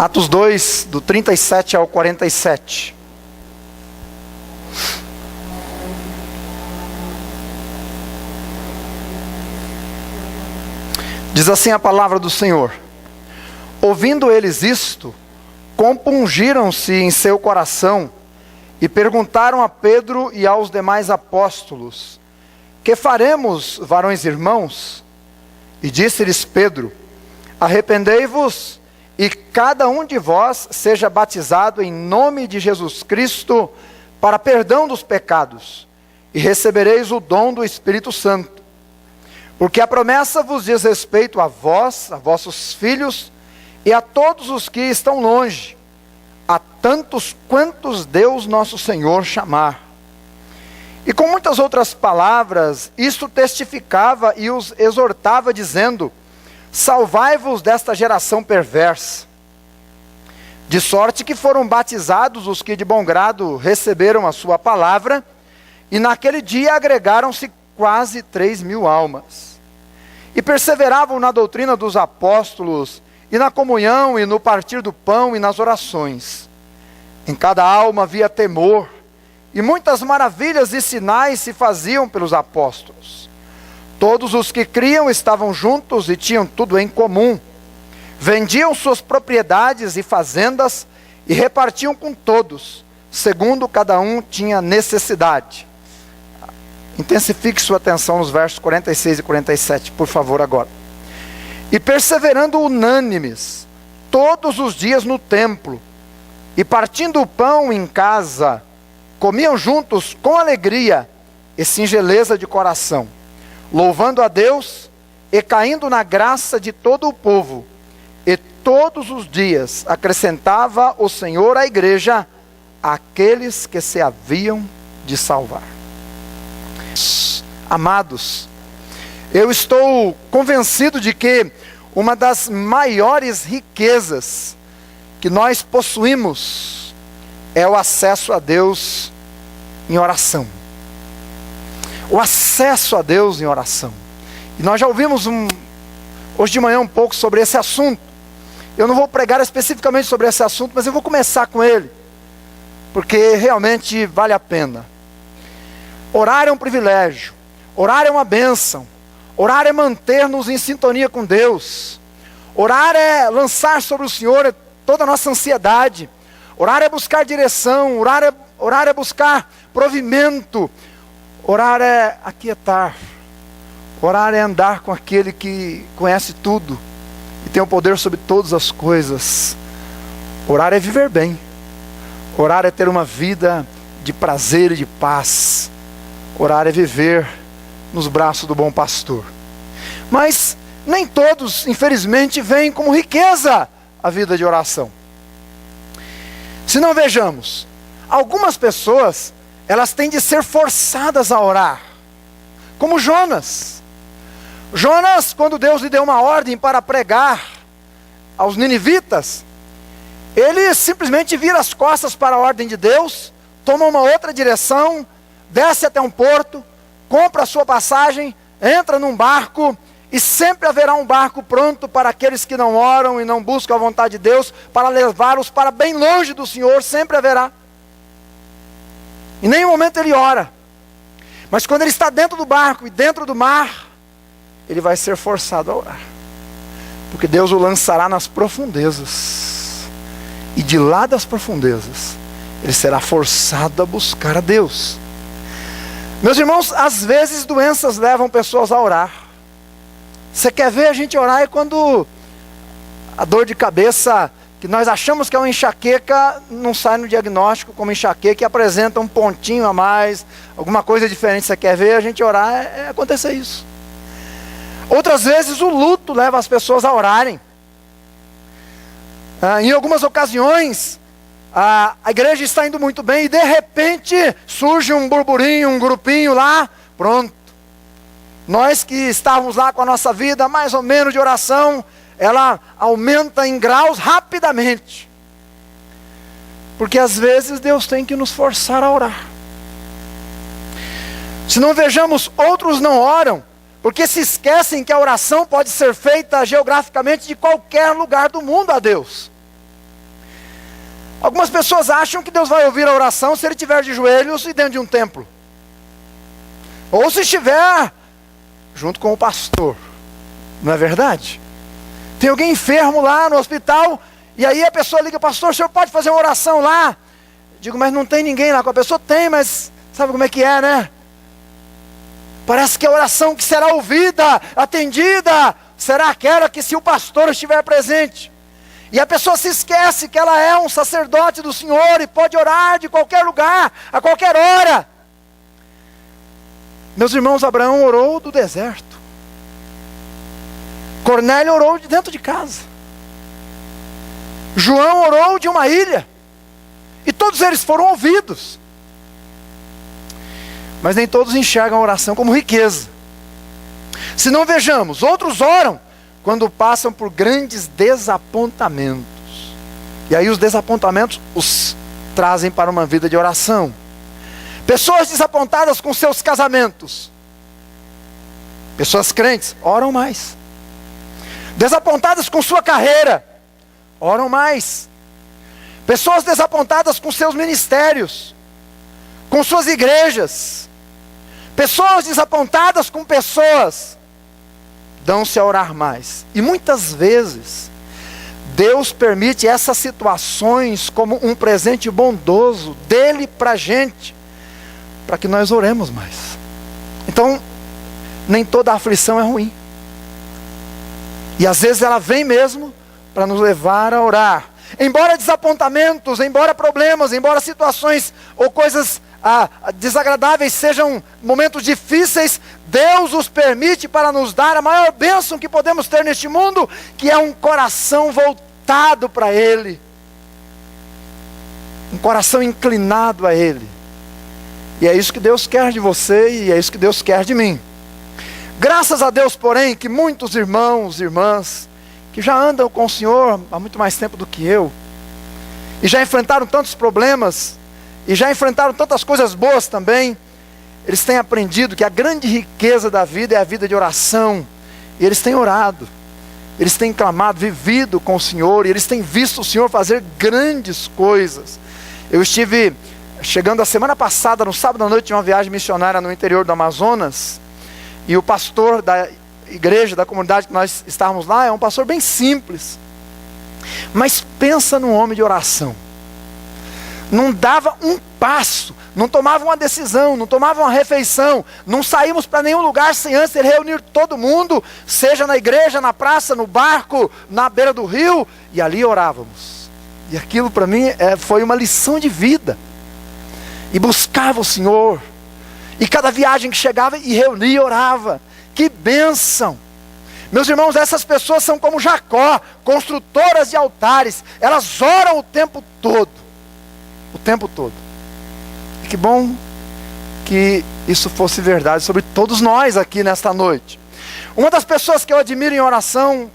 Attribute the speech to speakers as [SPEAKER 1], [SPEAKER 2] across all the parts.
[SPEAKER 1] Atos 2, do 37 ao 47. Diz assim a palavra do Senhor: ouvindo eles isto, compungiram-se em seu coração e perguntaram a Pedro e aos demais apóstolos: que faremos, varões irmãos? E disse-lhes Pedro: arrependei-vos e cada um de vós seja batizado em nome de Jesus Cristo para perdão dos pecados, e recebereis o dom do Espírito Santo. Porque a promessa vos diz respeito a vós, a vossos filhos e a todos os que estão longe, a tantos quantos Deus nosso Senhor chamar. E com muitas outras palavras, isto testificava e os exortava, dizendo: salvai-vos desta geração perversa. De sorte que foram batizados os que de bom grado receberam a sua palavra, e naquele dia agregaram-se quase 3.000 almas. E perseveravam na doutrina dos apóstolos, e na comunhão, e no partir do pão, e nas orações. Em cada alma havia temor, e muitas maravilhas e sinais se faziam pelos apóstolos. Todos os que criam estavam juntos e tinham tudo em comum. Vendiam suas propriedades e fazendas e repartiam com todos, segundo cada um tinha necessidade. Intensifique sua atenção nos versos 46 e 47, por favor, agora. E perseverando unânimes, todos os dias no templo, e partindo o pão em casa, comiam juntos com alegria e singeleza de coração, louvando a Deus e caindo na graça de todo o povo. E todos os dias acrescentava o Senhor à igreja aqueles que se haviam de salvar. Amados, eu estou convencido de que uma das maiores riquezas que nós possuímos é o acesso a Deus em oração. O acesso a Deus em oração. E nós já ouvimos hoje de manhã um pouco sobre esse assunto. Eu não vou pregar especificamente sobre esse assunto, mas eu vou começar com ele, porque realmente vale a pena. Orar é um privilégio, orar é uma bênção, orar é manter-nos em sintonia com Deus, orar é lançar sobre o Senhor toda a nossa ansiedade, orar é buscar direção, orar é buscar provimento, orar é aquietar, orar é andar com aquele que conhece tudo e tem o poder sobre todas as coisas. Orar é viver bem, orar é ter uma vida de prazer e de paz. Orar é viver nos braços do bom pastor. Mas nem todos, infelizmente, veem como riqueza a vida de oração. Se não vejamos, algumas pessoas, elas têm de ser forçadas a orar. Como Jonas. Jonas, quando Deus lhe deu uma ordem para pregar aos ninivitas, ele simplesmente vira as costas para a ordem de Deus, toma uma outra direção, desce até um porto, compra a sua passagem, entra num barco, e sempre haverá um barco pronto para aqueles que não oram e não buscam a vontade de Deus, para levá-los para bem longe do Senhor, sempre haverá. Em nenhum momento ele ora, mas quando ele está dentro do barco e dentro do mar, ele vai ser forçado a orar, porque Deus o lançará nas profundezas, e de lá das profundezas, ele será forçado a buscar a Deus. Meus irmãos, às vezes doenças levam pessoas a orar. Você quer ver a gente orar é quando a dor de cabeça, que nós achamos que é uma enxaqueca, não sai no diagnóstico como enxaqueca e apresenta um pontinho a mais, alguma coisa diferente. Você quer ver a gente orar, é acontecer isso. Outras vezes o luto leva as pessoas a orarem. Em algumas ocasiões, a igreja está indo muito bem e de repente surge um burburinho, um grupinho lá, pronto. Nós que estávamos lá com a nossa vida mais ou menos de oração, ela aumenta em graus rapidamente. Porque às vezes Deus tem que nos forçar a orar. Se não vejamos, outros não oram, porque se esquecem que a oração pode ser feita geograficamente de qualquer lugar do mundo a Deus. Algumas pessoas acham que Deus vai ouvir a oração se ele estiver de joelhos e dentro de um templo. Ou se estiver junto com o pastor. Não é verdade? Tem alguém enfermo lá no hospital, e aí a pessoa liga: pastor, o senhor pode fazer uma oração lá? Digo: mas não tem ninguém lá. Com a pessoa tem, mas sabe como é que é, né? Parece que a oração que será ouvida, atendida, será aquela que se o pastor estiver presente. E a pessoa se esquece que ela é um sacerdote do Senhor e pode orar de qualquer lugar, a qualquer hora. Meus irmãos, Abraão orou do deserto. Cornélio orou de dentro de casa. João orou de uma ilha. E todos eles foram ouvidos. Mas nem todos enxergam a oração como riqueza. Se não vejamos, outros oram quando passam por grandes desapontamentos. E aí os desapontamentos os trazem para uma vida de oração. Pessoas desapontadas com seus casamentos. Pessoas crentes oram mais. Desapontadas com sua carreira, oram mais. Pessoas desapontadas com seus ministérios, com suas igrejas. Pessoas desapontadas com pessoas, dão-se a orar mais. E muitas vezes, Deus permite essas situações como um presente bondoso dele para a gente, para que nós oremos mais. Então, nem toda aflição é ruim. E às vezes ela vem mesmo para nos levar a orar. Embora desapontamentos, embora problemas, embora situações ou coisas desagradáveis sejam momentos difíceis, Deus os permite para nos dar a maior bênção que podemos ter neste mundo, que é um coração voltado para Ele. Um coração inclinado a Ele. E é isso que Deus quer de você e é isso que Deus quer de mim. Graças a Deus, porém, que muitos irmãos e irmãs que já andam com o Senhor há muito mais tempo do que eu, e já enfrentaram tantos problemas, e já enfrentaram tantas coisas boas também, eles têm aprendido que a grande riqueza da vida é a vida de oração, e eles têm orado, eles têm clamado, vivido com o Senhor, e eles têm visto o Senhor fazer grandes coisas. Eu estive chegando a semana passada, no sábado à noite, de uma viagem missionária no interior do Amazonas, e o pastor da igreja, da comunidade que nós estávamos lá, é um pastor bem simples, mas pensa num homem de oração. Não dava um passo, não tomava uma decisão, não tomava uma refeição, não saímos para nenhum lugar sem antes ele reunir todo mundo, seja na igreja, na praça, no barco, na beira do rio, e ali orávamos. E aquilo para mim foi uma lição de vida. E buscava o Senhor, e cada viagem que chegava e reunia e orava. Que bênção! Meus irmãos, essas pessoas são como Jacó, construtoras de altares. Elas oram o tempo todo. O tempo todo. E que bom que isso fosse verdade sobre todos nós aqui nesta noite. Uma das pessoas que eu admiro em oração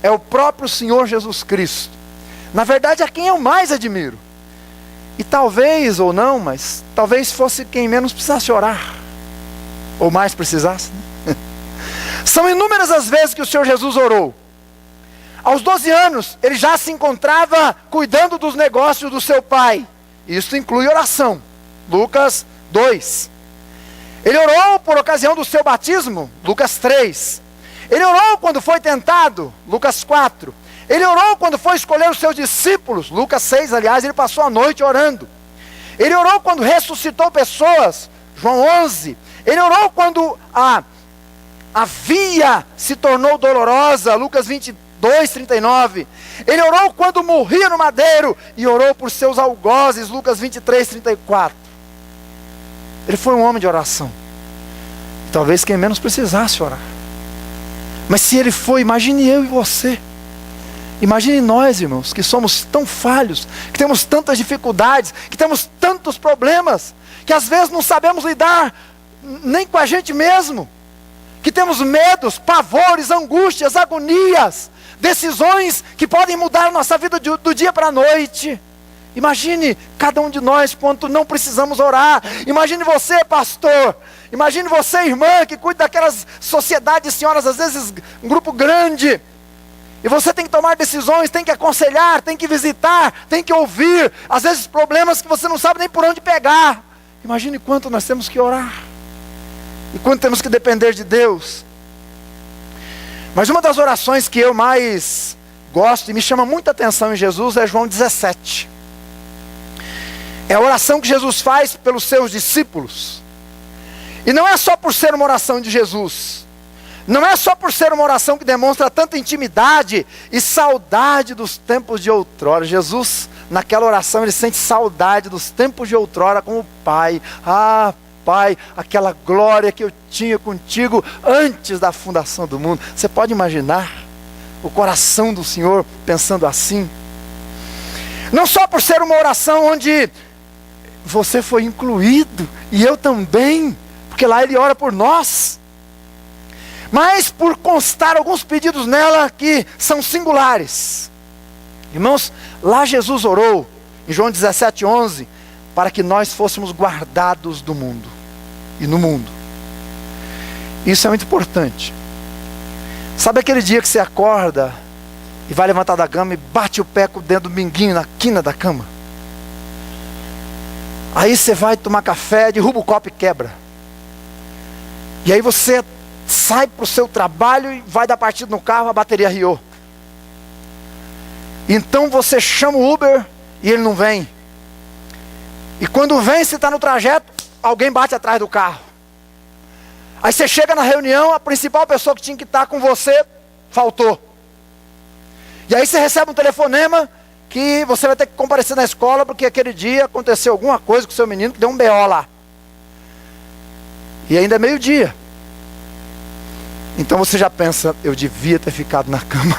[SPEAKER 1] é o próprio Senhor Jesus Cristo. Na verdade, é quem eu mais admiro. E talvez, ou não, mas talvez fosse quem menos precisasse orar. Ou mais precisasse, né? São inúmeras as vezes que o Senhor Jesus orou. Aos 12 anos, ele já se encontrava cuidando dos negócios do seu pai. Isso inclui oração. Lucas 2. Ele orou por ocasião do seu batismo. Lucas 3. Ele orou quando foi tentado. Lucas 4. Ele orou quando foi escolher os seus discípulos. Lucas 6, aliás, ele passou a noite orando. Ele orou quando ressuscitou pessoas. João 11. Ele orou quando a via se tornou dolorosa, Lucas 22, 39. Ele orou quando morria no madeiro e orou por seus algozes, Lucas 23, 34. Ele foi um homem de oração. Talvez quem menos precisasse orar. Mas se ele foi, imagine eu e você. Imagine nós, irmãos, que somos tão falhos, que temos tantas dificuldades, que temos tantos problemas, que às vezes não sabemos lidar nem com a gente mesmo. Que temos medos, pavores, angústias, agonias, decisões que podem mudar a nossa vida do dia para a noite. Imagine cada um de nós quanto não precisamos orar. Imagine você, pastor. Imagine você, irmã, que cuida daquelas sociedades de senhoras, às vezes um grupo grande. E você tem que tomar decisões, tem que aconselhar, tem que visitar, tem que ouvir. Às vezes problemas que você não sabe nem por onde pegar. Imagine quanto nós temos que orar. E quanto temos que depender de Deus. Mas uma das orações que eu mais gosto e me chama muita atenção em Jesus é João 17. É a oração que Jesus faz pelos seus discípulos. E não é só por ser uma oração de Jesus. Não é só por ser uma oração que demonstra tanta intimidade e saudade dos tempos de outrora. Jesus, naquela oração, ele sente saudade dos tempos de outrora com o Pai. Ah, Pai, aquela glória que eu tinha contigo antes da fundação do mundo. Você pode imaginar o coração do Senhor pensando assim? Não só por ser uma oração onde você foi incluído, e eu também, porque lá ele ora por nós. Mas por constar alguns pedidos nela que são singulares. Irmãos, lá Jesus orou, em João 17:11, para que nós fôssemos guardados do mundo, e no mundo. Isso é muito importante. Sabe aquele dia que você acorda, e vai levantar da cama, e bate o pé com o dedo minguinho na quina da cama? Aí você vai tomar café, derruba o copo e quebra. E aí você sai para o seu trabalho e vai dar partida no carro, a bateria riou. Então você chama o Uber e ele não vem. E quando vem, você está no trajeto, alguém bate atrás do carro. Aí você chega na reunião, a principal pessoa que tinha que estar com você faltou. E aí você recebe um telefonema que você vai ter que comparecer na escola porque aquele dia aconteceu alguma coisa com o seu menino que deu um BO lá. E ainda é meio-dia. Então você já pensa, eu devia ter ficado na cama.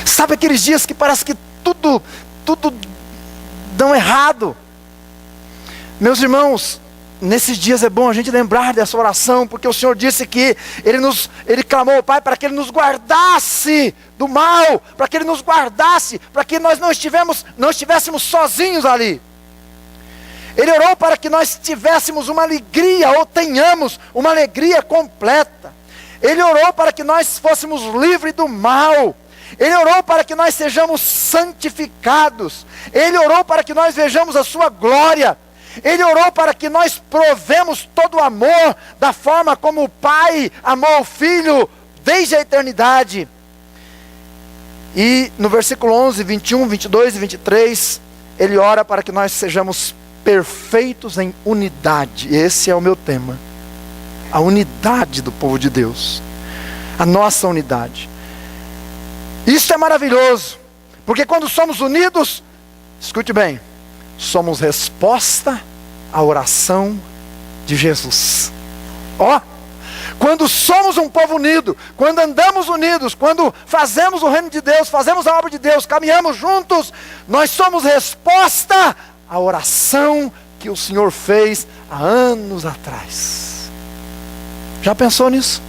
[SPEAKER 1] Sabe aqueles dias que parece que tudo dão errado? Meus irmãos, nesses dias é bom a gente lembrar dessa oração, porque o Senhor disse que Ele clamou ao Pai para que Ele nos guardasse do mal, para que Ele nos guardasse, para que nós não estivéssemos sozinhos ali. Ele orou para que nós tivéssemos uma alegria, ou tenhamos uma alegria completa. Ele orou para que nós fôssemos livres do mal. Ele orou para que nós sejamos santificados. Ele orou para que nós vejamos a sua glória. Ele orou para que nós provemos todo o amor da forma como o Pai amou o Filho desde a eternidade. E no versículo 11, 21, 22 e 23, ele ora para que nós sejamos perfeitos em unidade. Esse é o meu tema. A unidade do povo de Deus. A nossa unidade. Isso é maravilhoso. Porque quando somos unidos, escute bem, somos resposta à oração de Jesus. Ó, quando somos um povo unido, quando andamos unidos, quando fazemos o reino de Deus, fazemos a obra de Deus, caminhamos juntos, nós somos resposta à oração que o Senhor fez há anos atrás. Já pensou nisso?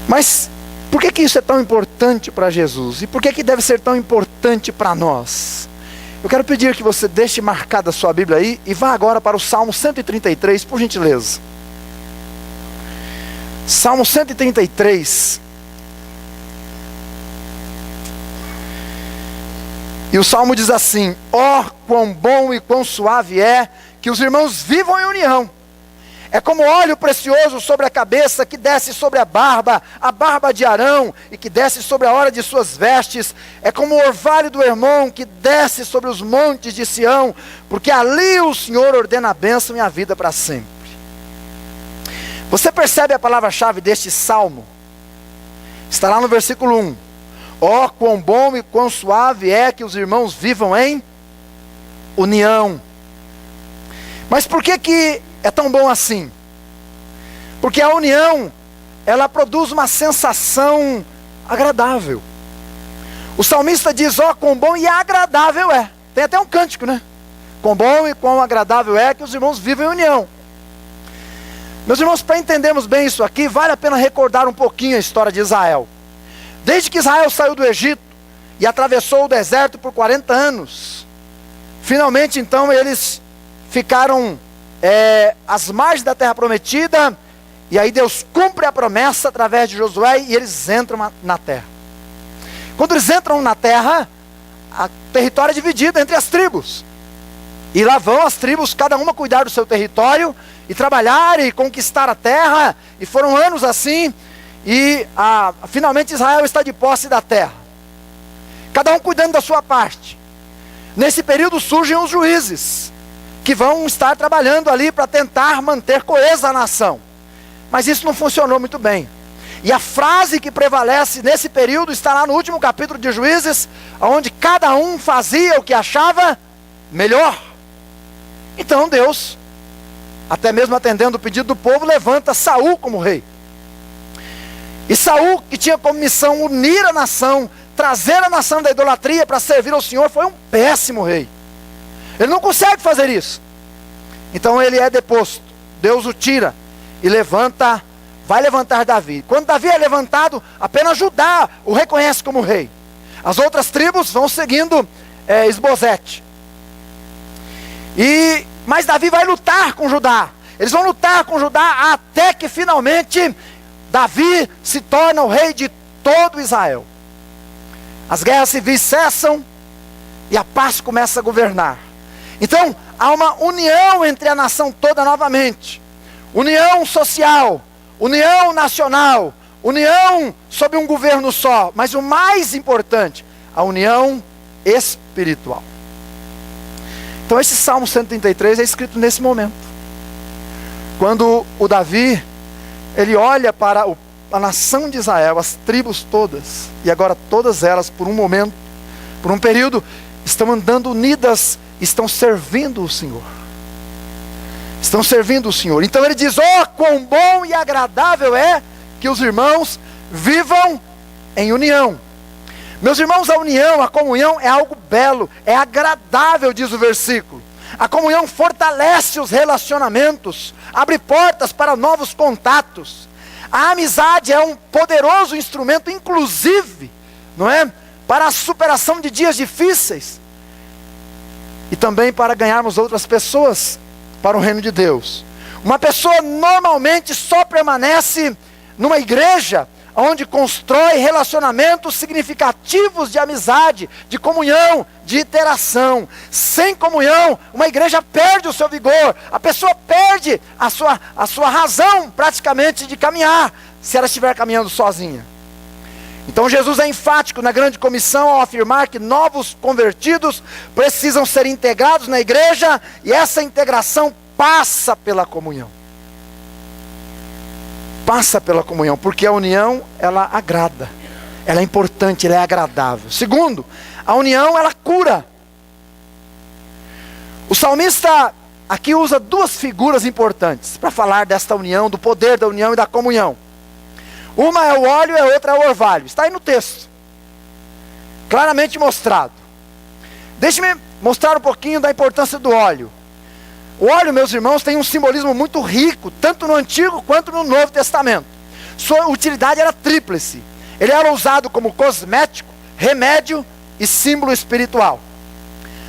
[SPEAKER 1] Mas por que isso é tão importante para Jesus? E por que deve ser tão importante para nós? Eu quero pedir que você deixe marcada a sua Bíblia aí e vá agora para o Salmo 133, por gentileza. Salmo 133. E o Salmo diz assim: ó, quão bom e quão suave é que os irmãos vivam em união. É como óleo precioso sobre a cabeça, que desce sobre a barba de Arão, e que desce sobre a hora de suas vestes. É como o orvalho do Hermon, que desce sobre os montes de Sião, porque ali o Senhor ordena a bênção e a vida para sempre. Você percebe a palavra-chave deste salmo? Está lá no versículo 1. Ó, quão bom e quão suave é que os irmãos vivam em união. Mas por que é tão bom assim? Porque a união, ela produz uma sensação agradável. O salmista diz, ó, quão bom e agradável é. Tem até um cântico, né? Quão bom e quão agradável é que os irmãos vivem em união. Meus irmãos, para entendermos bem isso aqui, vale a pena recordar um pouquinho a história de Israel. Desde que Israel saiu do Egito e atravessou o deserto por 40 anos, finalmente então eles ficaram às margens da terra prometida, E aí Deus cumpre a promessa através de Josué e eles entram na terra. Quando eles entram na terra, o território é dividido entre as tribos. E lá vão as tribos, cada uma cuidar do seu território, e trabalhar e conquistar a terra. E foram anos assim, e finalmente Israel está de posse da terra. Cada um cuidando da sua parte. Nesse período surgem os juízes, que vão estar trabalhando ali para tentar manter coesa a nação. Mas isso não funcionou muito bem. E a frase que prevalece nesse período está lá no último capítulo de Juízes, onde cada um fazia o que achava melhor. Então Deus, até mesmo atendendo o pedido do povo, levanta Saul como rei. E Saul, que tinha como missão unir a nação, trazer a nação da idolatria para servir ao Senhor, foi um péssimo rei. Ele não consegue fazer isso. Então ele é deposto. Deus o tira e vai levantar Davi. Quando Davi é levantado, apenas Judá o reconhece como rei. As outras tribos vão seguindo Esbozete. Mas Davi vai lutar com Judá. Eles vão lutar com Judá até que finalmente Davi se torna o rei de todo Israel. As guerras civis cessam e a paz começa a governar. Então há uma união entre a nação toda novamente. União social, união nacional, união sob um governo só. Mas o mais importante, a união espiritual. Então esse Salmo 133 é escrito nesse momento. Quando o Davi, ele olha para a nação de Israel, as tribos todas, e agora todas elas por um momento, por um período, estão andando unidas, estão servindo o Senhor. Estão servindo o Senhor. Então ele diz: oh, quão bom e agradável é que os irmãos vivam em união. Meus irmãos, a união, a comunhão é algo belo, é agradável, diz o versículo. A comunhão fortalece os relacionamentos, abre portas para novos contatos. A amizade é um poderoso instrumento, inclusive, não é? Para a superação de dias difíceis. E também para ganharmos outras pessoas para o reino de Deus. Uma pessoa normalmente só permanece numa igreja onde constrói relacionamentos significativos de amizade, de comunhão, de interação. Sem comunhão, uma igreja perde o seu vigor. A pessoa perde a sua razão praticamente de caminhar, se ela estiver caminhando sozinha. Então Jesus é enfático na grande comissão ao afirmar que novos convertidos precisam ser integrados na igreja, e essa integração passa pela comunhão. Passa pela comunhão, porque a união, ela agrada, ela é importante, ela é agradável. Segundo, a união, ela cura. O salmista aqui usa duas figuras importantes para falar desta união, do poder da união e da comunhão. Uma é o óleo e a outra é o orvalho. Está aí no texto, claramente mostrado. Deixe-me mostrar um pouquinho da importância do óleo. O óleo, meus irmãos, tem um simbolismo muito rico, tanto no Antigo quanto no Novo Testamento. Sua utilidade era tríplice. Ele era usado como cosmético, remédio e símbolo espiritual.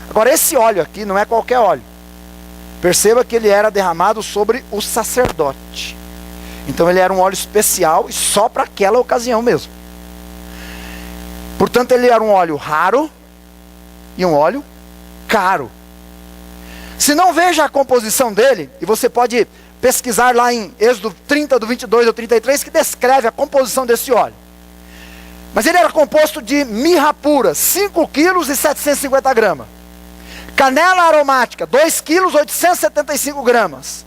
[SPEAKER 1] Agora, esse óleo aqui não é qualquer óleo. Perceba que ele era derramado sobre o sacerdote. Então ele era um óleo especial e só para aquela ocasião mesmo. Portanto, ele era um óleo raro e um óleo caro. Se não, veja a composição dele, e você pode pesquisar lá em Êxodo 30, do 22 ao 33, que descreve a composição desse óleo. Mas ele era composto de mirra pura, 5 quilos e 750 gramas. Canela aromática, 2 quilos e 875 gramas.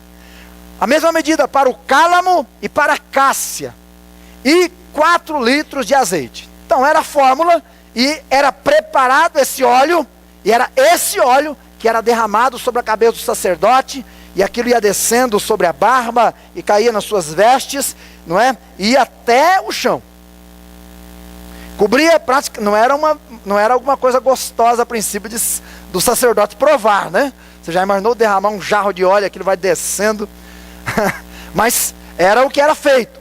[SPEAKER 1] A mesma medida para o cálamo e para a cássia. E 4 litros de azeite. Então era a fórmula, e era preparado esse óleo, e era esse óleo que era derramado sobre a cabeça do sacerdote, e aquilo ia descendo sobre a barba, e caía nas suas vestes, não é? E ia até o chão. Cobria prática, não era alguma coisa gostosa a princípio do sacerdote provar, né? Você já imaginou derramar um jarro de óleo, aquilo vai descendo? Mas era o que era feito.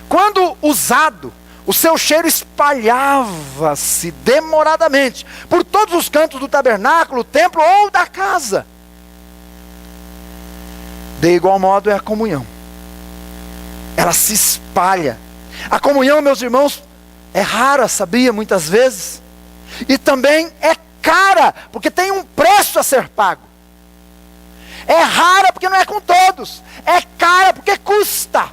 [SPEAKER 1] Quando usado, o seu cheiro espalhava-se demoradamente por todos os cantos do tabernáculo, templo ou da casa. De igual modo é a comunhão. ela se espalha. A comunhão, meus irmãos, é rara, sabia, muitas vezes. E também é cara, porque tem um preço a ser pago. É rara porque não é com todos. É cara porque custa.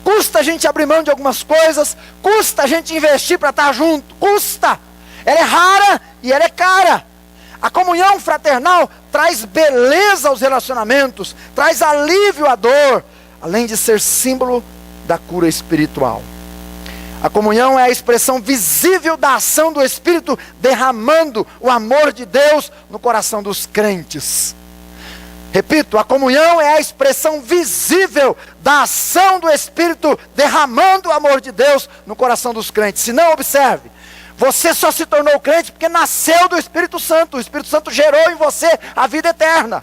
[SPEAKER 1] Custa a gente abrir mão de algumas coisas. Custa a gente investir para estar junto. Custa. Ela é rara e ela é cara. A comunhão fraternal traz beleza aos relacionamentos. Traz alívio à dor. Além de ser símbolo da cura espiritual. A comunhão é a expressão visível da ação do Espírito derramando o amor de Deus no coração dos crentes. Repito, a comunhão é a expressão visível da ação do Espírito derramando o amor de Deus no coração dos crentes. Se não, observe, você só se tornou crente porque nasceu do Espírito Santo. O Espírito Santo gerou em você a vida eterna.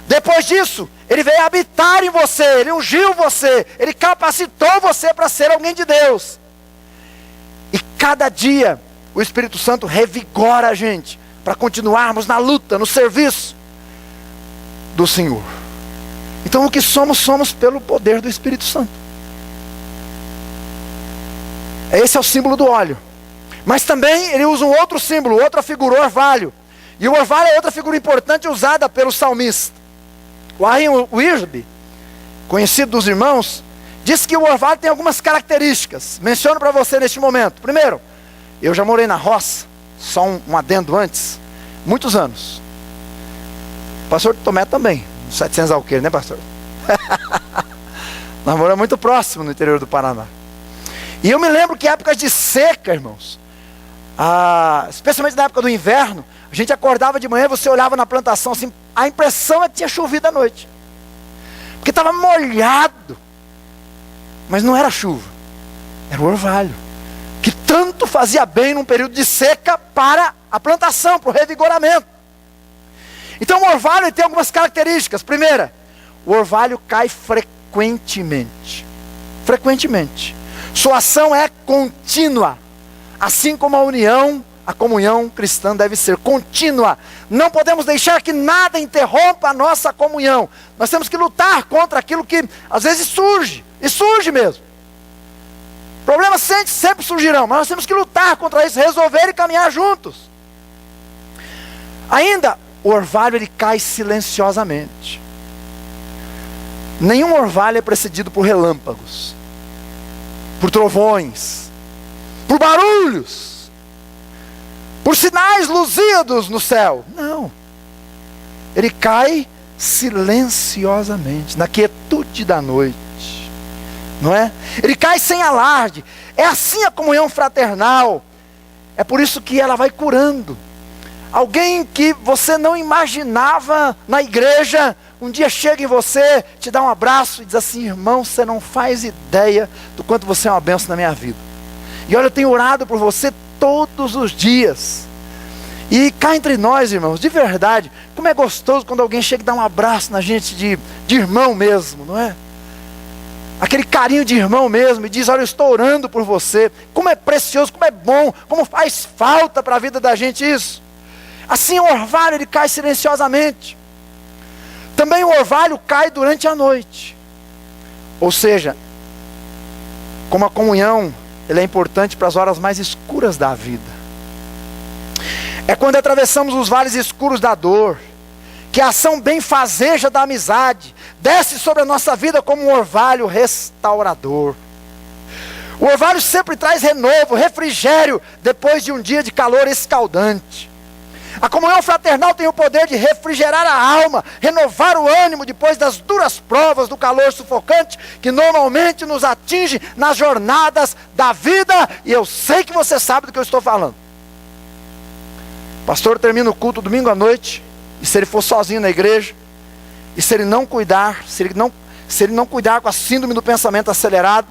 [SPEAKER 1] Depois disso, Ele veio habitar em você, Ele ungiu você, Ele capacitou você para ser alguém de Deus. E cada dia, o Espírito Santo revigora a gente para continuarmos na luta, no serviço do Senhor. Então o que somos, somos pelo poder do Espírito Santo. Esse é o símbolo do óleo. Mas também ele usa um outro símbolo, outra figura, o orvalho. E o orvalho é outra figura importante usada pelo salmista. O Warren Wiersbe, conhecido dos irmãos, diz que o orvalho tem algumas características. Menciono para você neste momento. Primeiro, eu já morei na roça, só um adendo antes, muitos anos. O pastor Tomé também, 700 alqueires, né, pastor? Nós moramos muito próximo no interior do Paraná. E eu me lembro que épocas de seca, irmãos, especialmente na época do inverno, a gente acordava de manhã, você olhava na plantação assim, a impressão é que tinha chovido à noite. Porque estava molhado. Mas não era chuva, era o orvalho. Que tanto fazia bem num período de seca para a plantação, para o revigoramento. Então o orvalho tem algumas características. Primeira, o orvalho cai frequentemente. Frequentemente. Sua ação é contínua. Assim como a comunhão cristã deve ser contínua. Não podemos deixar que nada interrompa a nossa comunhão. Nós temos que lutar contra aquilo que às vezes surge. E surge mesmo. Problemas sempre surgirão, mas nós temos que lutar contra isso, resolver e caminhar juntos. Ainda, o orvalho ele cai silenciosamente. Nenhum orvalho é precedido por relâmpagos, por trovões, por barulhos, por sinais luzíados no céu. Não. Ele cai silenciosamente, na quietude da noite. Não é? Ele cai sem alarde. É assim a comunhão fraternal. É por isso que ela vai curando. Alguém que você não imaginava na igreja, um dia chega em você, te dá um abraço e diz assim: irmão, você não faz ideia do quanto você é uma bênção na minha vida. E olha, eu tenho orado por você todos os dias. E cá entre nós, irmãos, de verdade, como é gostoso quando alguém chega e dá um abraço na gente de irmão mesmo, não é? Aquele carinho de irmão mesmo, e diz: olha, eu estou orando por você. Como é precioso, como é bom, como faz falta para a vida da gente isso. Assim o orvalho ele cai silenciosamente. Também o orvalho cai durante a noite. Ou seja, como a comunhão ele é importante para as horas mais escuras da vida. É quando atravessamos os vales escuros da dor, que a ação benfazeja da amizade desce sobre a nossa vida como um orvalho restaurador. O orvalho sempre traz renovo, refrigério, depois de um dia de calor escaldante. A comunhão fraternal tem o poder de refrigerar a alma, renovar o ânimo depois das duras provas do calor sufocante que normalmente nos atinge nas jornadas da vida. E eu sei que você sabe do que eu estou falando. O pastor termina o culto domingo à noite, e se ele for sozinho na igreja, e se ele não cuidar, se ele não cuidar com a síndrome do pensamento acelerado,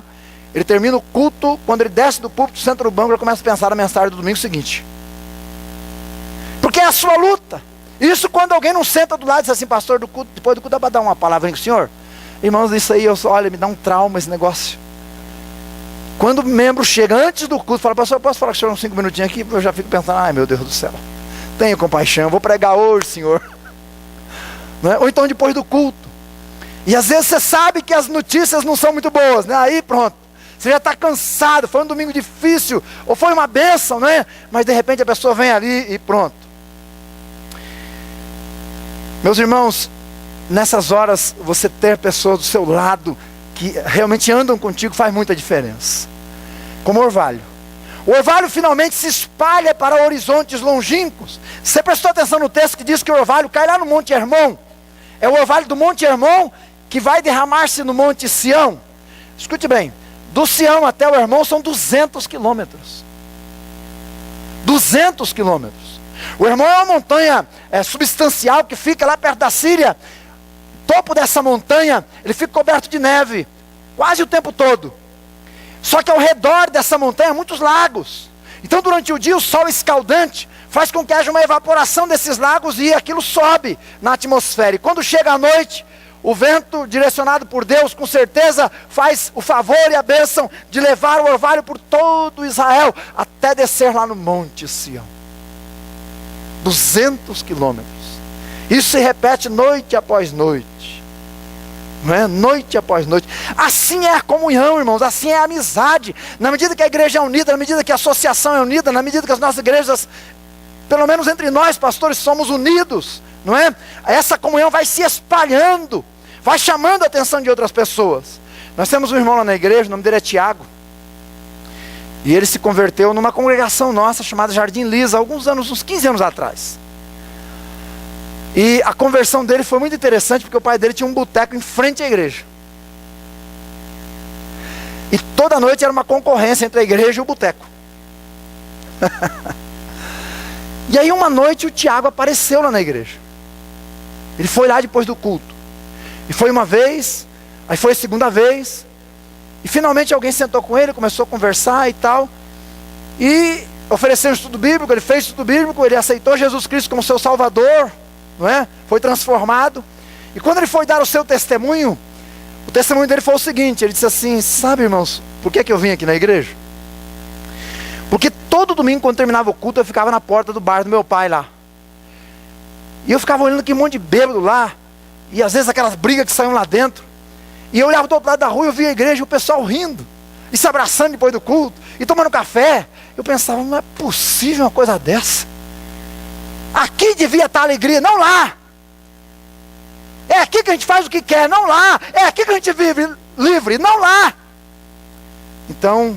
[SPEAKER 1] ele termina o culto, quando ele desce do púlpito, senta no banco, ele começa a pensar na mensagem do domingo seguinte. Porque é a sua luta. Isso quando alguém não senta do lado e diz assim: pastor, depois do culto dá para dar uma palavra com o senhor? Irmãos, isso aí, olha, me dá um trauma esse negócio. Quando o membro chega antes do culto, fala: pastor, eu posso falar com o senhor uns 5 minutinhos aqui? Eu já fico pensando: ai meu Deus do céu, tenha compaixão, vou pregar hoje, senhor. Não é? Ou então depois do culto. E às vezes você sabe que as notícias não são muito boas, né? Aí pronto, você já está cansado, foi um domingo difícil, ou foi uma bênção, né? Mas de repente a pessoa vem ali e pronto. Meus irmãos, nessas horas, você ter pessoas do seu lado que realmente andam contigo faz muita diferença. Como o orvalho. O orvalho finalmente se espalha para horizontes longínquos. Você prestou atenção no texto que diz que o orvalho cai lá no Monte Hermon? É o orvalho do Monte Hermon que vai derramar-se no Monte Sião. Escute bem, do Sião até o Hermon são 200 quilômetros. 200 quilômetros. O Hermon é uma montanha substancial que fica lá perto da Síria. O topo dessa montanha, ele fica coberto de neve, quase o tempo todo. Só que ao redor dessa montanha há muitos lagos. Então durante o dia o sol escaldante faz com que haja uma evaporação desses lagos e aquilo sobe na atmosfera. E quando chega a noite, o vento direcionado por Deus com certeza faz o favor e a bênção de levar o orvalho por todo Israel até descer lá no Monte Sião. 200 quilômetros. Isso se repete noite após noite. Não é? Noite após noite. Assim é a comunhão, irmãos. Assim é a amizade. Na medida que a igreja é unida, na medida que a associação é unida, na medida que as nossas igrejas, pelo menos entre nós pastores, somos unidos, não é? Essa comunhão vai se espalhando, vai chamando a atenção de outras pessoas. Nós temos um irmão lá na igreja, o nome dele é Tiago. E ele se converteu numa congregação nossa chamada Jardim Lisa, alguns anos, uns 15 anos atrás. E a conversão dele foi muito interessante, porque o pai dele tinha um boteco em frente à igreja. E toda noite era uma concorrência entre a igreja e o boteco. E aí uma noite o Tiago apareceu lá na igreja. Ele foi lá depois do culto. E foi uma vez, aí foi a segunda vez. E finalmente alguém sentou com ele, começou a conversar e tal. E ofereceu um estudo bíblico, ele fez estudo bíblico, ele aceitou Jesus Cristo como seu Salvador, não é? Foi transformado. E quando ele foi dar o seu testemunho, o testemunho dele foi o seguinte, ele disse assim: sabe, irmãos, por que eu vim aqui na igreja? Porque todo domingo quando terminava o culto eu ficava na porta do bar do meu pai lá. E eu ficava olhando aquele monte de bêbado lá, e às vezes aquelas brigas que saíam lá dentro. E eu olhava do outro lado da rua e eu via a igreja e o pessoal rindo, e se abraçando depois do culto, e tomando café. Eu pensava, não é possível uma coisa dessa. Aqui devia estar a alegria, não lá. É aqui que a gente faz o que quer, não lá. É aqui que a gente vive livre, não lá. Então,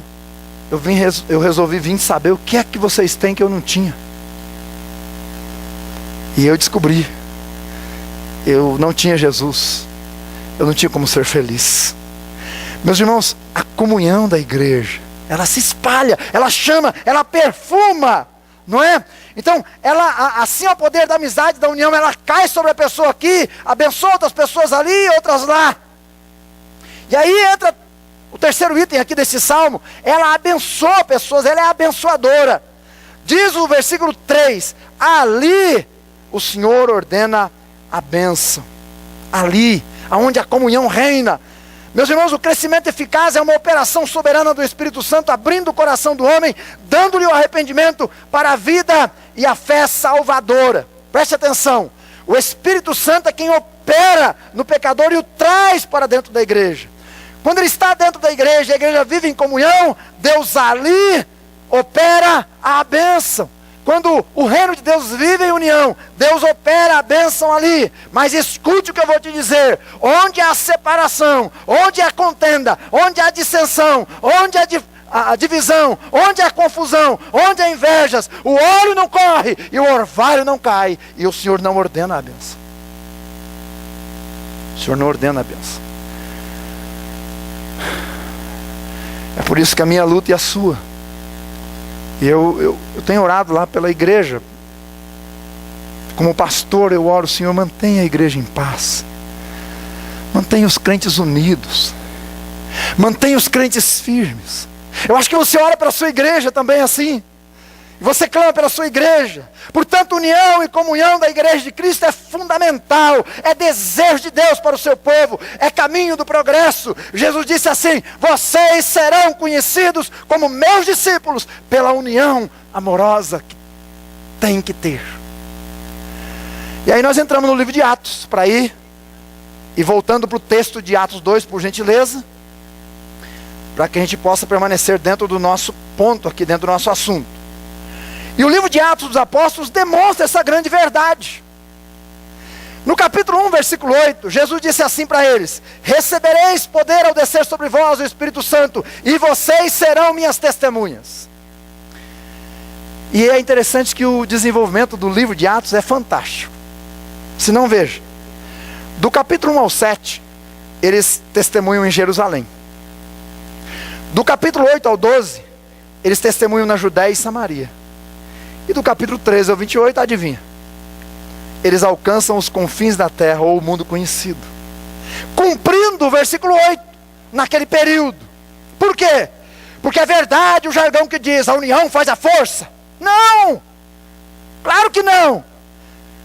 [SPEAKER 1] eu resolvi vir saber o que é que vocês têm que eu não tinha. E eu descobri, eu não tinha Jesus. Eu não tinha como ser feliz. Meus irmãos, a comunhão da igreja, ela se espalha, ela chama, ela perfuma, não é? Então, assim é o poder da amizade, da união, ela cai sobre a pessoa aqui, abençoa outras pessoas ali, outras lá. E aí entra o terceiro item aqui desse salmo, ela abençoa pessoas, ela é abençoadora. Diz o versículo 3, ali o Senhor ordena a bênção. Ali, aonde a comunhão reina. Meus irmãos, o crescimento eficaz é uma operação soberana do Espírito Santo, abrindo o coração do homem, dando-lhe o arrependimento para a vida e a fé salvadora. Preste atenção, o Espírito Santo é quem opera no pecador e o traz para dentro da igreja. Quando ele está dentro da igreja, a igreja vive em comunhão, Deus ali opera a bênção. Quando o reino de Deus vive em união, Deus opera a bênção ali. Mas escute o que eu vou te dizer. Onde há separação, onde há contenda, onde há dissensão, onde há a divisão, onde há confusão, onde há invejas, o óleo não corre e o orvalho não cai. E o Senhor não ordena a bênção. O Senhor não ordena a bênção. É por isso que a minha luta e a sua. E eu tenho orado lá pela igreja. Como pastor eu oro, Senhor, mantenha a igreja em paz. Mantenha os crentes unidos. Mantenha os crentes firmes. Eu acho que você ora pela sua igreja também assim. E você clama pela sua igreja. Portanto, união e comunhão da igreja de Cristo é fundamental. É desejo de Deus para o seu povo. É caminho do progresso. Jesus disse assim: vocês serão conhecidos como meus discípulos pela união amorosa que tem que ter. E aí nós entramos no livro de Atos para ir E voltando para o texto de Atos 2, por gentileza, para que a gente possa permanecer dentro do nosso ponto aqui, dentro do nosso assunto. E o livro de Atos dos Apóstolos demonstra essa grande verdade. No capítulo 1, versículo 8, Jesus disse assim para eles: recebereis poder ao descer sobre vós o Espírito Santo, e vocês serão minhas testemunhas. E é interessante que o desenvolvimento do livro de Atos é fantástico. Se não, veja, do capítulo 1 ao 7, eles testemunham em Jerusalém. Do capítulo 8 ao 12, eles testemunham na Judéia e Samaria. E do capítulo 13 ao 28, adivinha? Eles alcançam os confins da terra, ou o mundo conhecido. Cumprindo o versículo 8, naquele período. Por quê? Porque é verdade o jargão que diz, a união faz a força. Não! Claro que não!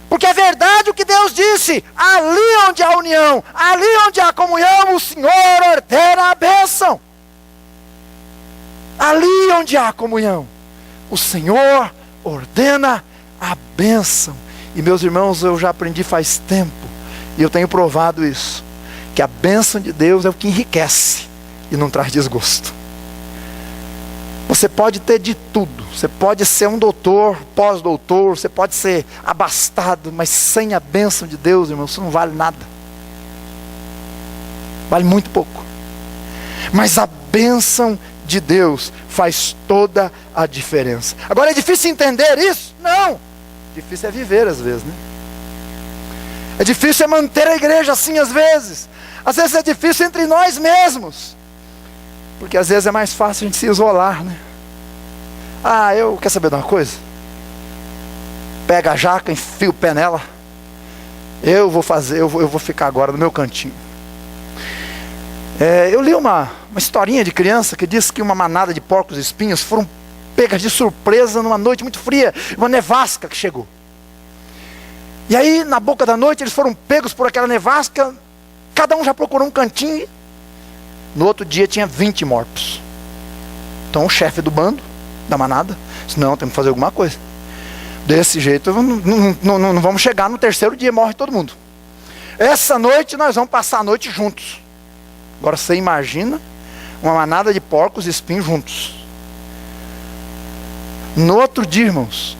[SPEAKER 1] Porque é verdade o que Deus disse, ali onde há união, ali onde há comunhão, o Senhor ordena a bênção. Ali onde há comunhão, o Senhor ordena a bênção. E meus irmãos, eu já aprendi faz tempo, e eu tenho provado isso, que a bênção de Deus é o que enriquece e não traz desgosto. Você pode ter de tudo, você pode ser um doutor, pós-doutor, você pode ser abastado, mas sem a bênção de Deus, irmão, isso não vale nada. Vale muito pouco. Mas a bênção de Deus faz toda a diferença. Agora é difícil entender isso? Não. Difícil é viver às vezes, né? É difícil é manter a igreja assim às vezes. Às vezes é difícil entre nós mesmos. Porque às vezes é mais fácil a gente se isolar, né? Quer saber de uma coisa? Pega a jaca, enfia o pé nela. Eu vou ficar agora no meu cantinho. Eu li uma historinha de criança que diz que uma manada de porcos espinhos foram pegas de surpresa numa noite muito fria, uma nevasca que chegou. E aí, na boca da noite, eles foram pegos por aquela nevasca, cada um já procurou um cantinho. No outro dia tinha 20 mortos. Então o chefe do bando, da manada, disse: não, temos que fazer alguma coisa. Desse jeito não vamos chegar no terceiro dia, morre todo mundo. Essa noite nós vamos passar a noite juntos. Agora você imagina uma manada de porcos e espinhos juntos. No outro dia, irmãos,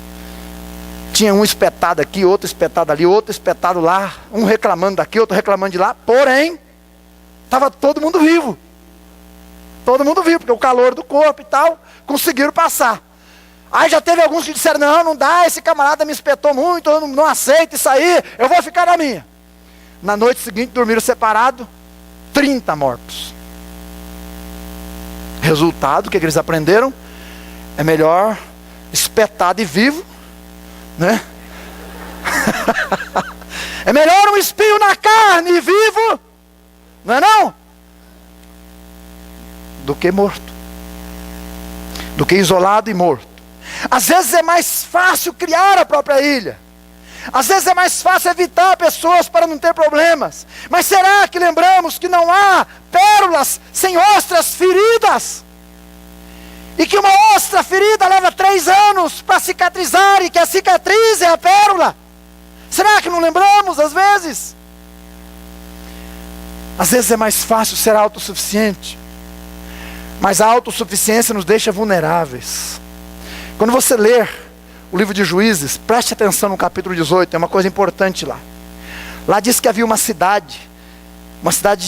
[SPEAKER 1] tinha um espetado aqui, outro espetado ali, outro espetado lá, um reclamando daqui, outro reclamando de lá, porém, estava todo mundo vivo. Todo mundo vivo, porque o calor do corpo e tal, conseguiram passar. Aí já teve alguns que disseram: não dá, esse camarada me espetou muito, eu não aceito isso aí, eu vou ficar na minha. Na noite seguinte dormiram separados, 30 mortos. Resultado, o que eles aprenderam? É melhor espetado e vivo, né? É melhor um espinho na carne e vivo, não é não? Do que morto. Do que isolado e morto. Às vezes é mais fácil criar a própria ilha. Às vezes é mais fácil evitar pessoas para não ter problemas. Mas será que lembramos que não há pérolas sem ostras feridas? E que uma ostra ferida leva 3 anos para cicatrizar, e que a cicatriz é a pérola? Será que não lembramos às vezes? Às vezes é mais fácil ser autossuficiente, mas a autossuficiência nos deixa vulneráveis. Quando você ler o livro de Juízes, preste atenção no capítulo 18, tem uma coisa importante lá. Lá diz que havia uma cidade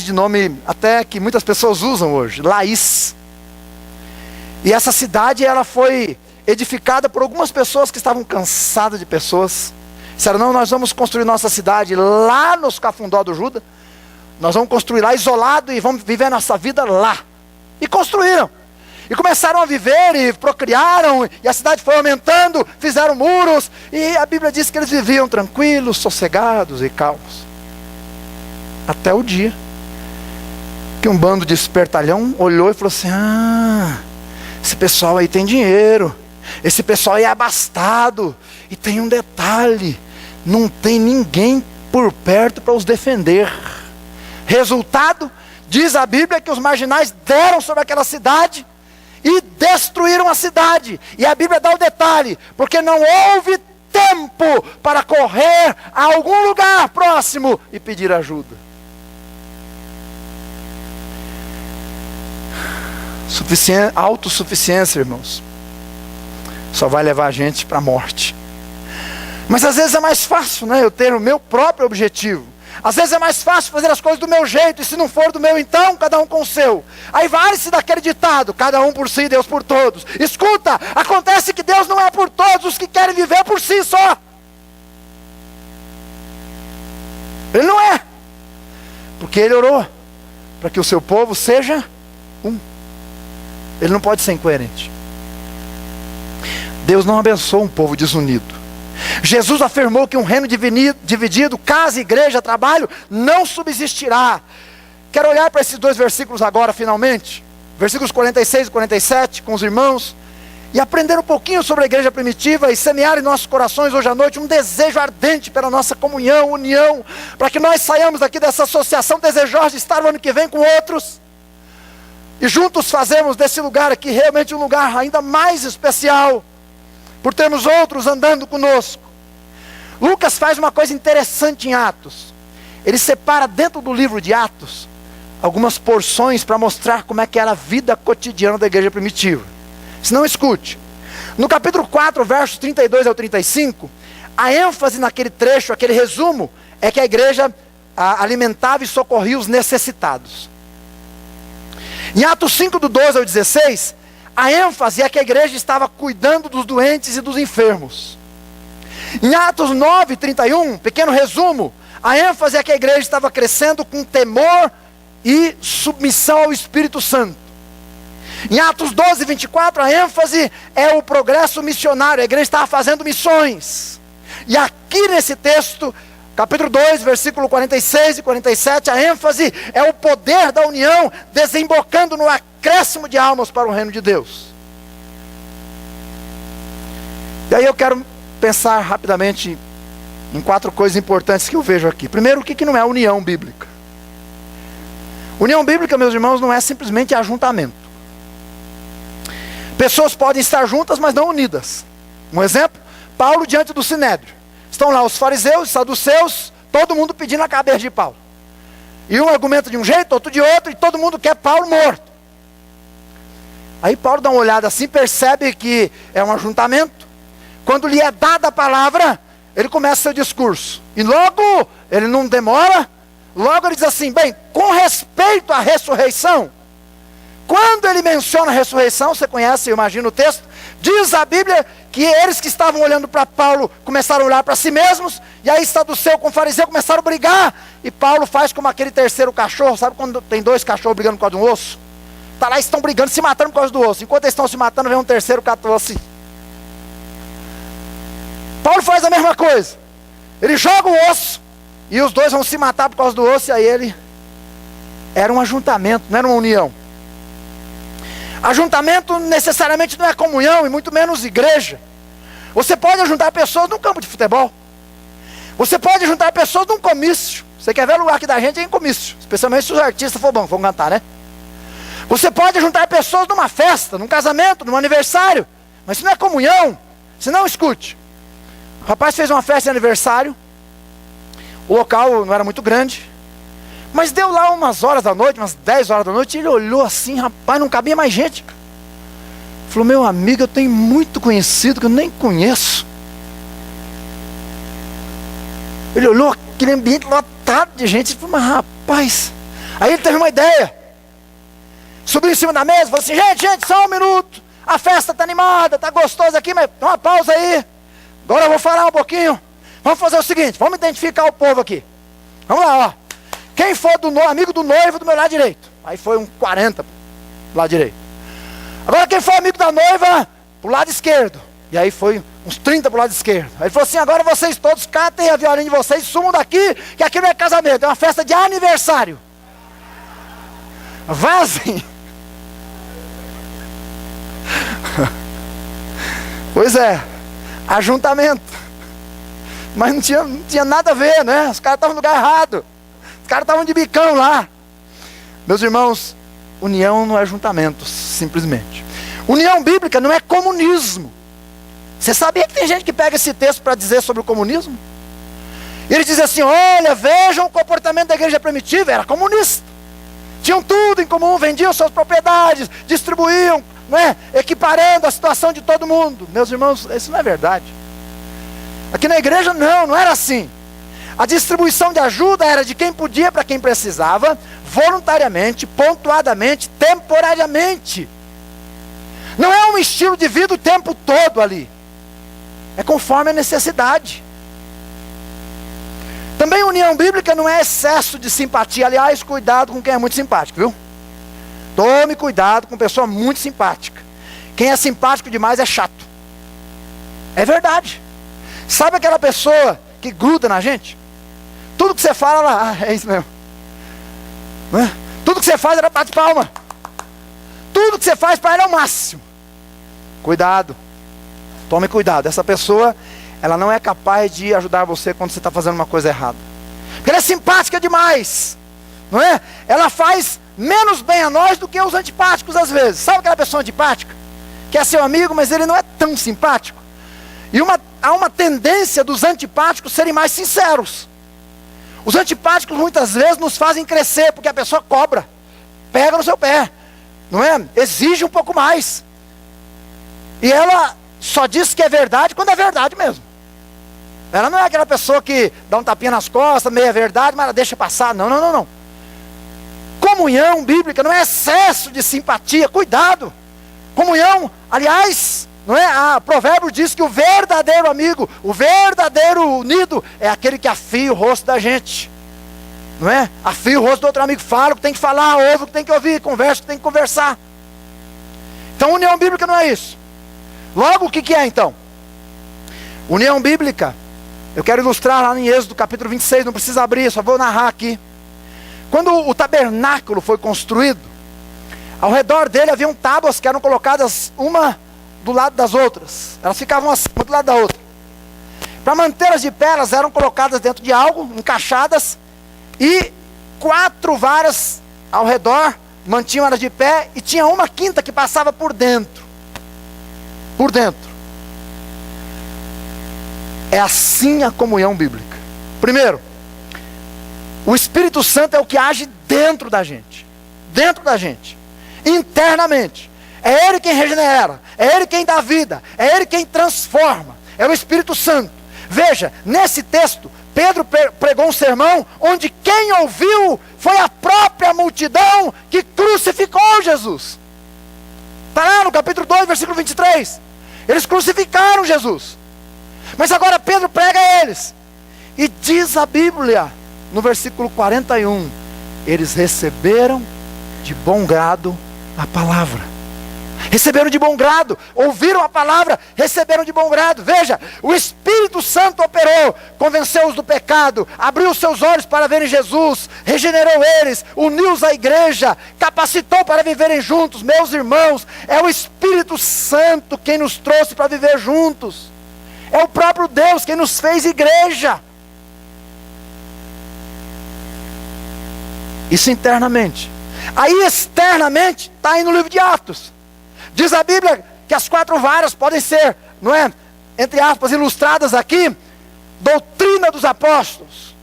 [SPEAKER 1] de nome até que muitas pessoas usam hoje, Laís. E essa cidade, ela foi edificada por algumas pessoas que estavam cansadas de pessoas. Disseram: não, nós vamos construir nossa cidade lá nos Cafundó do Juda. Nós vamos construir lá isolado e vamos viver nossa vida lá. E construíram. E começaram a viver e procriaram. E a cidade foi aumentando, fizeram muros. E a Bíblia diz que eles viviam tranquilos, sossegados e calmos. Até o dia que um bando de espertalhão olhou e falou assim: esse pessoal aí tem dinheiro, esse pessoal aí é abastado. E tem um detalhe: não tem ninguém por perto para os defender. Resultado, diz a Bíblia que os marginais deram sobre aquela cidade e destruíram a cidade. E a Bíblia dá o detalhe: porque não houve tempo para correr a algum lugar próximo e pedir ajuda. Autossuficiência, irmãos, só vai levar a gente para a morte. Mas às vezes é mais fácil, né, eu ter o meu próprio objetivo. Às vezes é mais fácil fazer as coisas do meu jeito, e se não for do meu, então, cada um com o seu. Aí vale-se daquele ditado, cada um por si, Deus por todos. Escuta, acontece que Deus não é por todos os que querem viver por si só. Ele não é. Porque Ele orou para que o seu povo seja um. Ele não pode ser incoerente. Deus não abençoa um povo desunido. Jesus afirmou que um reino dividido, casa, igreja, trabalho, não subsistirá. Quero olhar para esses dois versículos agora, finalmente. Versículos 46 e 47, com os irmãos. E aprender um pouquinho sobre a igreja primitiva e semear em nossos corações hoje à noite um desejo ardente pela nossa comunhão, união, para que nós saiamos daqui dessa associação desejosa de estar no ano que vem com outros. E juntos fazemos desse lugar aqui realmente um lugar ainda mais especial, por termos outros andando conosco. Lucas faz uma coisa interessante em Atos. Ele separa dentro do livro de Atos algumas porções para mostrar como é que era a vida cotidiana da igreja primitiva. Se não, escute. No capítulo 4, versos 32 ao 35, a ênfase naquele trecho, aquele resumo, é que a igreja alimentava e socorria os necessitados. Em Atos 5, do 12 ao 16, a ênfase é que a igreja estava cuidando dos doentes e dos enfermos. Em Atos 9, 31, pequeno resumo, a ênfase é que a igreja estava crescendo com temor e submissão ao Espírito Santo. Em Atos 12, 24, a ênfase é o progresso missionário, a igreja estava fazendo missões. E aqui nesse texto, capítulo 2, versículo 46 e 47, a ênfase é o poder da união desembocando no acréscimo de almas para o reino de Deus. E aí eu quero pensar rapidamente em 4 coisas importantes que eu vejo aqui. Primeiro, o que não é união bíblica? União bíblica, meus irmãos, não é simplesmente ajuntamento. Pessoas podem estar juntas, mas não unidas. Um exemplo, Paulo diante do Sinédrio. Estão lá os fariseus, os saduceus, todo mundo pedindo a cabeça de Paulo. E um argumenta de um jeito, outro de outro, e todo mundo quer Paulo morto. Aí Paulo dá uma olhada assim, percebe que é um ajuntamento. Quando lhe é dada a palavra, ele começa seu discurso. E logo, ele não demora, logo ele diz assim, bem, com respeito à ressurreição, quando ele menciona a ressurreição, você conhece, eu imagino o texto, diz a Bíblia que eles que estavam olhando para Paulo começaram a olhar para si mesmos, e aí saduceu com fariseu começaram a brigar, e Paulo faz como aquele terceiro cachorro, sabe quando tem 2 cachorros brigando por causa de um osso? Está lá, estão brigando, se matando por causa do osso, enquanto eles estão se matando, vem um terceiro cachorro assim. Paulo faz a mesma coisa, ele joga o osso, e os dois vão se matar por causa do osso, e aí ele, era um ajuntamento, não era uma união. Ajuntamento necessariamente não é comunhão, e muito menos igreja. Você pode ajuntar pessoas num campo de futebol. Você pode juntar pessoas num comício. Você quer ver o lugar aqui da gente é em comício. Especialmente se os artistas for bom, vão cantar, né? Você pode juntar pessoas numa festa, num casamento, num aniversário. Mas isso não é comunhão. Se não, escute. O rapaz fez uma festa de aniversário. O local não era muito grande. Mas deu lá umas horas da noite, umas 10 horas da noite, e ele olhou assim, rapaz, não cabia mais gente. Falou, meu amigo, eu tenho muito conhecido que eu nem conheço. Ele olhou aquele ambiente lotado de gente e falou, mas rapaz. Aí ele teve uma ideia. Subiu em cima da mesa e falou assim, gente, só um minuto. A festa está animada, está gostosa aqui, mas dá uma pausa aí. Agora eu vou falar um pouquinho. Vamos fazer o seguinte, vamos identificar o povo aqui. Vamos lá, ó. Quem for amigo do noivo do meu lado direito. Aí foi um 40 do lado direito. Agora quem for amigo da noiva, pro lado esquerdo. E aí foi uns 30 pro lado esquerdo. Aí ele falou assim, agora vocês todos catem a violinha de vocês e sumam daqui, que aqui não é casamento, é uma festa de aniversário. Vazem. Pois é, ajuntamento. Mas não tinha nada a ver, né? Os caras estavam no lugar errado. Os caras estavam de bicão lá. Meus irmãos, união não é ajuntamento, simplesmente. União bíblica não é comunismo. Você sabia que tem gente que pega esse texto para dizer sobre o comunismo? E ele diz assim, olha, vejam o comportamento da igreja primitiva, era comunista. tinham tudo em comum, vendiam suas propriedades, distribuíam, não é? Equiparando a situação de todo mundo. Meus irmãos, isso não é verdade. Aqui na igreja não era assim. A distribuição de ajuda era de quem podia para quem precisava, voluntariamente, pontuadamente, temporariamente. Não é um estilo de vida o tempo todo ali. É conforme a necessidade. Também união bíblica não é excesso de simpatia. Aliás, cuidado com quem é muito simpático, viu? Tome cuidado com pessoa muito simpática. Quem é simpático demais é chato. É verdade. Sabe aquela pessoa que gruda na gente? Tudo que você fala, ela, é isso mesmo. Não é? Tudo que você faz, ela bate palma. Tudo que você faz para ela é o máximo. Cuidado. Tome cuidado. Essa pessoa, ela não é capaz de ajudar você quando você está fazendo uma coisa errada. Porque ela é simpática demais. Não é? Ela faz menos bem a nós do que os antipáticos às vezes. Sabe aquela pessoa antipática? Que é seu amigo, mas ele não é tão simpático. E há uma tendência dos antipáticos serem mais sinceros. Os antipáticos muitas vezes nos fazem crescer, porque a pessoa cobra, pega no seu pé, não é? Exige um pouco mais. E ela só diz que é verdade quando é verdade mesmo. Ela não é aquela pessoa que dá um tapinha nas costas, meia verdade, mas ela deixa passar. Não. Comunhão bíblica não é excesso de simpatia, cuidado. Comunhão, aliás, não é? Provérbio diz que o verdadeiro amigo, o verdadeiro unido é aquele que afia o rosto da gente. Não é? Afia o rosto do outro amigo, fala o que tem que falar, ouve o que tem que ouvir, conversa o que tem que conversar. Então união bíblica não é isso. Logo, o que é então? União bíblica, eu quero ilustrar lá em Êxodo capítulo 26, não precisa abrir, só vou narrar aqui. Quando o tabernáculo foi construído, ao redor dele haviam tábuas que eram colocadas uma do lado das outras. Elas ficavam assim, uma do lado da outra. Para mantê-las de pé, elas eram colocadas dentro de algo, encaixadas, e 4 varas ao redor mantinham elas de pé, e tinha uma quinta que passava por dentro. Por dentro. É assim a comunhão bíblica. Primeiro, o Espírito Santo é o que age dentro da gente. Dentro da gente. Internamente. É Ele quem regenera. É Ele quem dá vida. É Ele quem transforma. É o Espírito Santo. Veja, nesse texto, Pedro pregou um sermão onde quem ouviu foi a própria multidão que crucificou Jesus. Está lá no capítulo 2, versículo 23. Eles crucificaram Jesus. Mas agora Pedro prega a eles. E diz a Bíblia, no versículo 41, eles receberam de bom grado a palavra. Receberam de bom grado, ouviram a palavra, receberam de bom grado. Veja, o Espírito Santo operou, convenceu-os do pecado, abriu os seus olhos para verem Jesus, regenerou eles, uniu-os à igreja, capacitou para viverem juntos. Meus irmãos, é o Espírito Santo quem nos trouxe para viver juntos. É o próprio Deus quem nos fez igreja. Isso internamente. Aí externamente, está aí no livro de Atos. Diz a Bíblia que as 4 varas podem ser, não é, entre aspas, ilustradas aqui, doutrina dos apóstolos.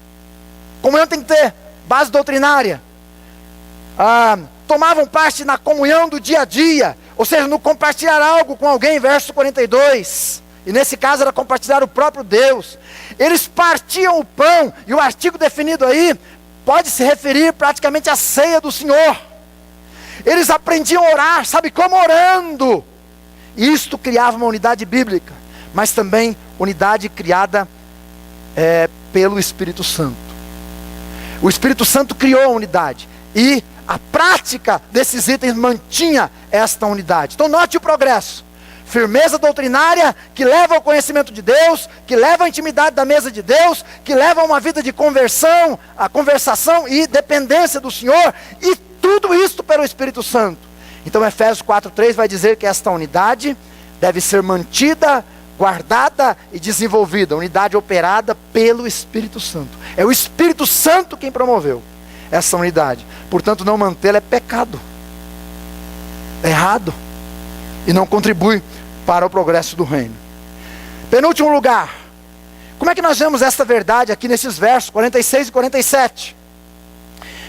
[SPEAKER 1] Comunhão tem que ter base doutrinária. Tomavam parte na comunhão do dia a dia, ou seja, no compartilhar algo com alguém, verso 42. E nesse caso era compartilhar o próprio Deus. Eles partiam o pão, e o artigo definido aí pode se referir praticamente à ceia do Senhor. Eles aprendiam a orar, sabe como? Orando. Isto criava uma unidade bíblica, mas também unidade criada pelo Espírito Santo. O Espírito Santo criou a unidade, e a prática desses itens mantinha esta unidade. Então note o progresso. Firmeza doutrinária que leva ao conhecimento de Deus, que leva à intimidade da mesa de Deus, que leva a uma vida de conversão, a conversação e dependência do Senhor, e tudo isso pelo Espírito Santo. Então Efésios 4:3 vai dizer que esta unidade deve ser mantida, guardada e desenvolvida. Unidade operada pelo Espírito Santo. É o Espírito Santo quem promoveu essa unidade. Portanto, não mantê-la é pecado. É errado. E não contribui para o progresso do reino. Penúltimo lugar. Como é que nós vemos esta verdade aqui nesses versos 46 e 47?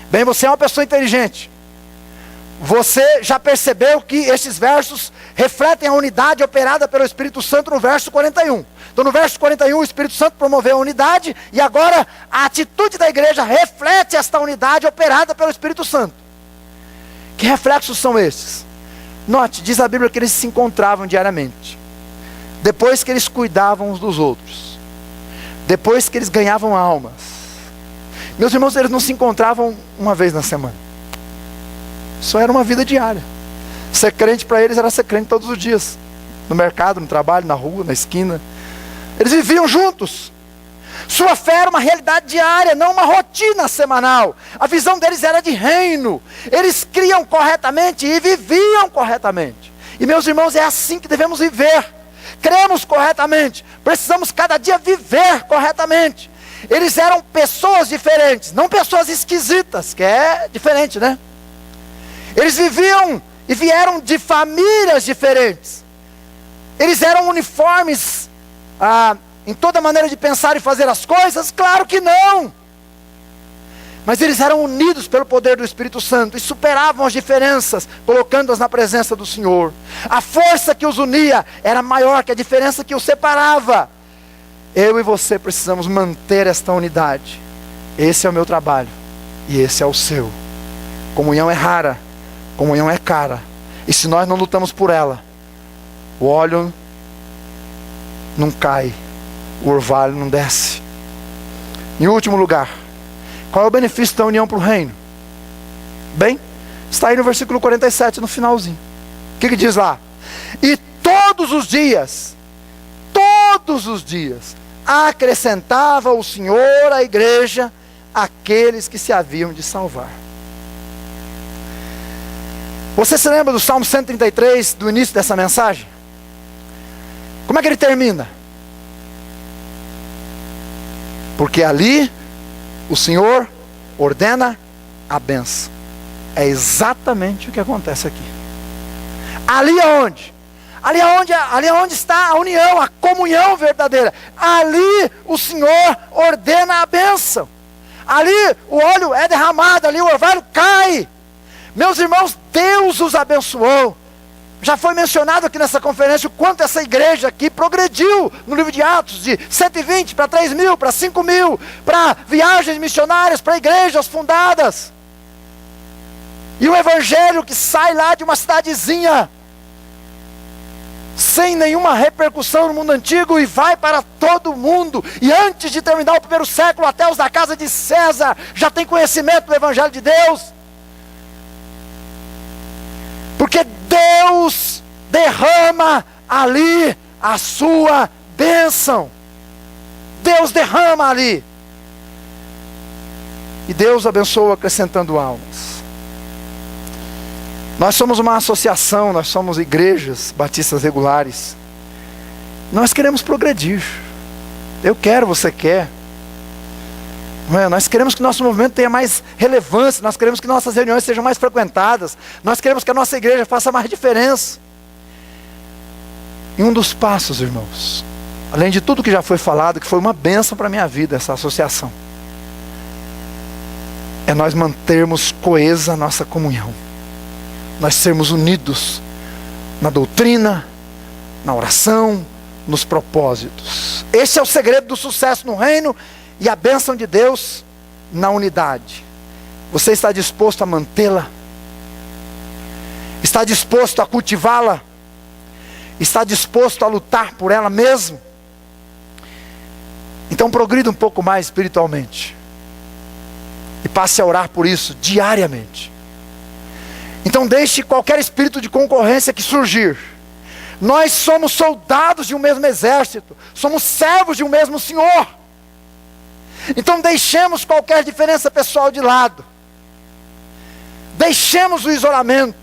[SPEAKER 1] Bem, você é uma pessoa inteligente. Você já percebeu que estes versos refletem a unidade operada pelo Espírito Santo no verso 41. Então no verso 41 o Espírito Santo promoveu a unidade, e agora a atitude da igreja reflete esta unidade operada pelo Espírito Santo. Que reflexos são esses? Note, diz a Bíblia que eles se encontravam diariamente. Depois que eles cuidavam uns dos outros. Depois que eles ganhavam almas. Meus irmãos, eles não se encontravam uma vez na semana. Isso era uma vida diária. Ser crente para eles era ser crente todos os dias. No mercado, no trabalho, na rua, na esquina. Eles viviam juntos. Sua fé era uma realidade diária, não uma rotina semanal. A visão deles era de reino. Eles criam corretamente e viviam corretamente. E meus irmãos, é assim que devemos viver. Cremos corretamente. Precisamos cada dia viver corretamente. Eles eram pessoas diferentes, não pessoas esquisitas, que é diferente, né? Eles viviam e vieram de famílias diferentes. Eles eram uniformes em toda maneira de pensar e fazer as coisas? Claro que não. Mas eles eram unidos pelo poder do Espírito Santo e superavam as diferenças, colocando-as na presença do Senhor. A força que os unia era maior que a diferença que os separava. Eu e você precisamos manter esta unidade. Esse é o meu trabalho e esse é o seu. Comunhão é rara, comunhão é cara. E se nós não lutamos por ela, o óleo não cai, o orvalho não desce. Em último lugar, qual é o benefício da união para o reino? Bem, está aí no versículo 47, no finalzinho. O que diz lá? E todos os dias, acrescentava o Senhor à igreja aqueles que se haviam de salvar. Você se lembra do Salmo 133, do início dessa mensagem? Como é que ele termina? Porque ali o Senhor ordena a bênção. É exatamente o que acontece aqui. Ali aonde? Ali aonde está a união, a comunhão verdadeira. Ali o Senhor ordena a bênção. Ali o óleo é derramado, ali o orvalho cai. Meus irmãos, Deus os abençoou. Já foi mencionado aqui nessa conferência o quanto essa igreja aqui progrediu no livro de Atos, de 120 para 3.000, para 5.000, para viagens missionárias, para igrejas fundadas. E o evangelho que sai lá de uma cidadezinha, sem nenhuma repercussão no mundo antigo, e vai para todo mundo. E antes de terminar o primeiro século, até os da casa de César já tem conhecimento do evangelho de Deus. Porque Deus derrama ali a sua bênção. Deus derrama ali. E Deus abençoa acrescentando almas. Nós somos uma associação, nós somos igrejas batistas regulares. Nós queremos progredir. Eu quero, você quer. Nós queremos que nosso movimento tenha mais relevância. Nós queremos que nossas reuniões sejam mais frequentadas. Nós queremos que a nossa igreja faça mais diferença. E um dos passos, irmãos, além de tudo que já foi falado, que foi uma bênção para a minha vida, essa associação, é nós mantermos coesa a nossa comunhão. Nós sermos unidos na doutrina, na oração, nos propósitos. Esse é o segredo do sucesso no reino e a bênção de Deus na unidade. Você está disposto a mantê-la? Está disposto a cultivá-la? Está disposto a lutar por ela mesmo? Então progrida um pouco mais espiritualmente. E passe a orar por isso diariamente. Então deixe qualquer espírito de concorrência que surgir. Nós somos soldados de um mesmo exército. Somos servos de um mesmo Senhor. Então deixemos qualquer diferença pessoal de lado. Deixemos o isolamento.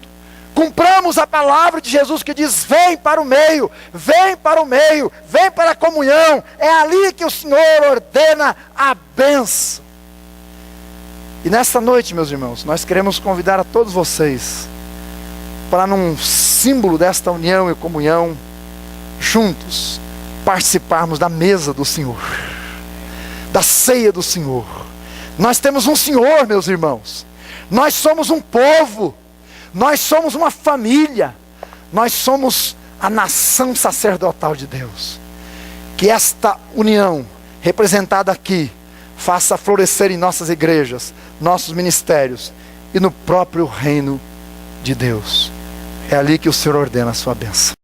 [SPEAKER 1] Cumpramos a palavra de Jesus que diz: vem para o meio, vem para o meio, vem para a comunhão. É ali que o Senhor ordena a bênção. E nesta noite, meus irmãos, nós queremos convidar a todos vocês para, num símbolo desta união e comunhão, juntos participarmos da mesa do Senhor, da ceia do Senhor. Nós temos um Senhor, meus irmãos. Nós somos um povo. Nós somos uma família. Nós somos a nação sacerdotal de Deus. Que esta união, representada aqui, faça florescer em nossas igrejas, nossos ministérios e no próprio reino de Deus. É ali que o Senhor ordena a sua bênção.